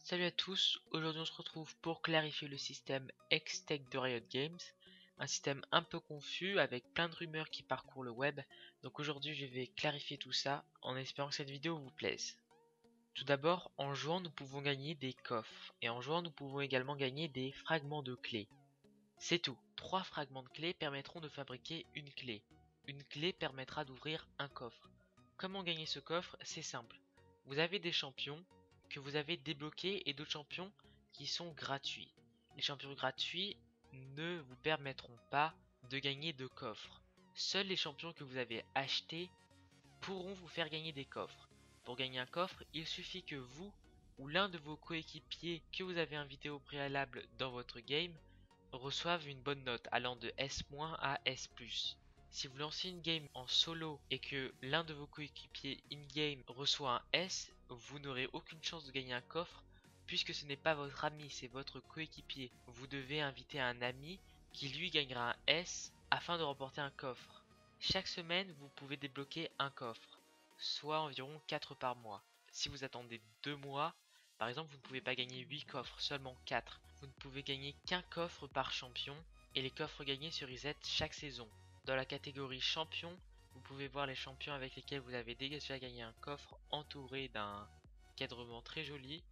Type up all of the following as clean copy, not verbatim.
Salut à tous, aujourd'hui on se retrouve pour clarifier le système Hextech de Riot Games, un système un peu confus avec plein de rumeurs qui parcourent le web, donc aujourd'hui je vais clarifier tout ça en espérant que cette vidéo vous plaise. Tout d'abord, en jouant nous pouvons gagner des coffres, et en jouant nous pouvons également gagner des fragments de clés. C'est tout, 3 fragments de clés permettront de fabriquer une clé. Une clé permettra d'ouvrir un coffre. Comment gagner ce coffre? C'est simple. Vous avez des champions que vous avez débloqués et d'autres champions qui sont gratuits. Les champions gratuits ne vous permettront pas de gagner de coffres. Seuls les champions que vous avez achetés pourront vous faire gagner des coffres. Pour gagner un coffre, il suffit que vous ou l'un de vos coéquipiers que vous avez invité au préalable dans votre game reçoivent une bonne note allant de S- à S+. Si vous lancez une game en solo et que l'un de vos coéquipiers in-game reçoit un S, vous n'aurez aucune chance de gagner un coffre puisque ce n'est pas votre ami, c'est votre coéquipier. Vous devez inviter un ami qui lui gagnera un S afin de remporter un coffre. Chaque semaine, vous pouvez débloquer un coffre, soit environ 4 par mois. Si vous attendez 2 mois, par exemple, vous ne pouvez pas gagner 8 coffres, seulement 4. Vous ne pouvez gagner qu'un coffre par champion et les coffres gagnés se reset chaque saison. Dans la catégorie champion, vous pouvez voir les champions avec lesquels vous avez déjà gagné un coffre entouré d'un encadrement très joli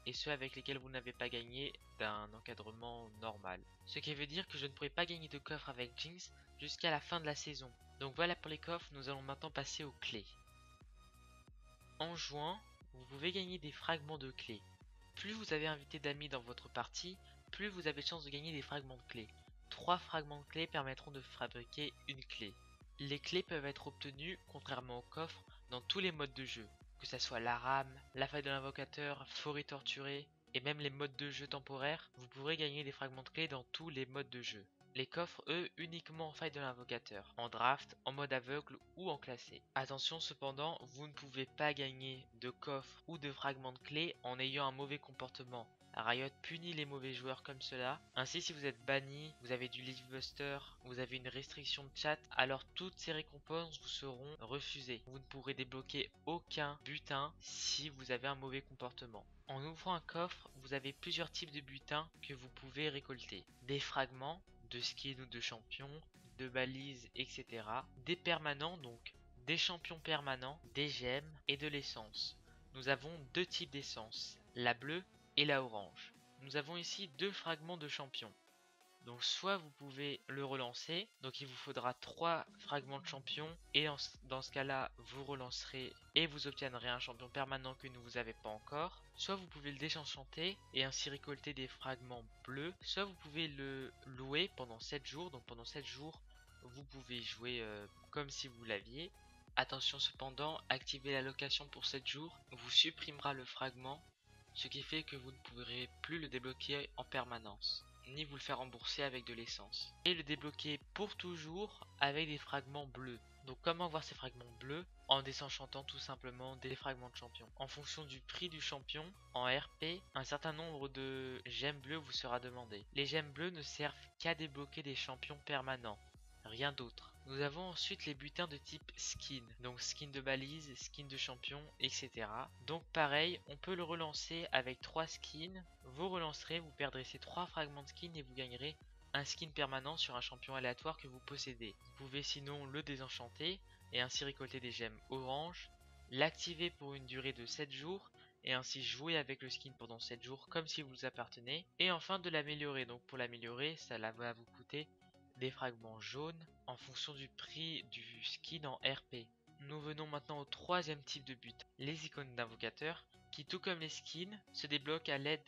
et ceux avec lesquels vous n'avez pas gagné d'un encadrement normal. Ce qui veut dire que je ne pourrai pas gagner de coffre avec Jinx jusqu'à la fin de la saison. Donc voilà pour les coffres, nous allons maintenant passer aux clés. En jouant, vous pouvez gagner des fragments de clés. Plus vous avez invité d'amis dans votre partie, plus vous avez de chances de gagner des fragments de clés. 3 fragments de clés permettront de fabriquer une clé. Les clés peuvent être obtenues, contrairement au coffre, dans tous les modes de jeu, que ce soit la rame, la faille de l'invocateur, forêt torturée, et même les modes de jeu temporaires, vous pourrez gagner des fragments de clés dans tous les modes de jeu. Les coffres, eux, uniquement en faille de l'invocateur, en draft, en mode aveugle ou en classé. Attention cependant, vous ne pouvez pas gagner de coffres ou de fragments de clés en ayant un mauvais comportement. Riot punit les mauvais joueurs comme cela. Ainsi, si vous êtes banni, vous avez du Leafbuster, vous avez une restriction de chat, alors toutes ces récompenses vous seront refusées. Vous ne pourrez débloquer aucun butin si vous avez un mauvais comportement. En ouvrant un coffre, vous avez plusieurs types de butins que vous pouvez récolter. Des fragments, de skins ou de champions, de balises, etc. Des permanents, donc des champions permanents, des gemmes et de l'essence. Nous avons deux types d'essence, la bleue et la orange. Nous avons ici deux fragments de champion. Donc soit vous pouvez le relancer, donc il vous faudra 3 fragments de champion et dans ce cas là vous relancerez et vous obtiendrez un champion permanent que vous n'avez pas encore. Soit vous pouvez le désenchanter et ainsi récolter des fragments bleus, soit vous pouvez le louer pendant 7 jours, donc pendant 7 jours vous pouvez jouer comme si vous l'aviez. Attention cependant, activer la location pour 7 jours vous supprimera le fragment, ce qui fait que vous ne pourrez plus le débloquer en permanence, ni vous le faire rembourser avec de l'essence. Et le débloquer pour toujours avec des fragments bleus. Donc comment avoir ces fragments bleus? En désenchantant tout simplement des fragments de champion. En fonction du prix du champion, en RP, un certain nombre de gemmes bleues vous sera demandé. Les gemmes bleues ne servent qu'à débloquer des champions permanents, rien d'autre. Nous avons ensuite les butins de type skin, donc skin de balise, skin de champion, etc. Donc pareil, on peut le relancer avec 3 skins, vous relancerez, vous perdrez ces 3 fragments de skin et vous gagnerez un skin permanent sur un champion aléatoire que vous possédez. Vous pouvez sinon le désenchanter et ainsi récolter des gemmes orange, l'activer pour une durée de 7 jours et ainsi jouer avec le skin pendant 7 jours comme si vous vous appartenez, et enfin de l'améliorer. Donc pour l'améliorer, ça va vous coûter des fragments jaunes en fonction du prix du skin en RP. Nous venons maintenant au troisième type de but, les icônes d'invocateurs, qui tout comme les skins se débloquent à l'aide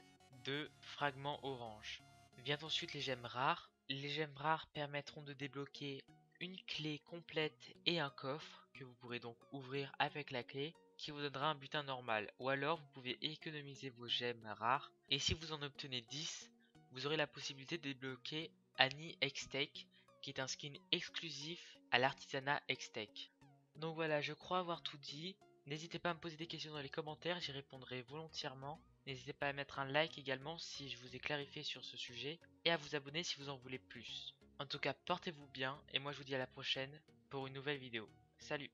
de fragments orange. Vient ensuite les gemmes rares. Les gemmes rares permettront de débloquer une clé complète et un coffre que vous pourrez donc ouvrir avec la clé, qui vous donnera un butin normal, ou alors vous pouvez économiser vos gemmes rares et si vous en obtenez 10, vous aurez la possibilité de débloquer Annie Hextech, qui est un skin exclusif à l'artisanat Hextech. Donc voilà, je crois avoir tout dit. N'hésitez pas à me poser des questions dans les commentaires, j'y répondrai volontiers. N'hésitez pas à mettre un like également si je vous ai clarifié sur ce sujet et à vous abonner si vous en voulez plus. En tout cas, portez-vous bien et moi je vous dis à la prochaine pour une nouvelle vidéo. Salut!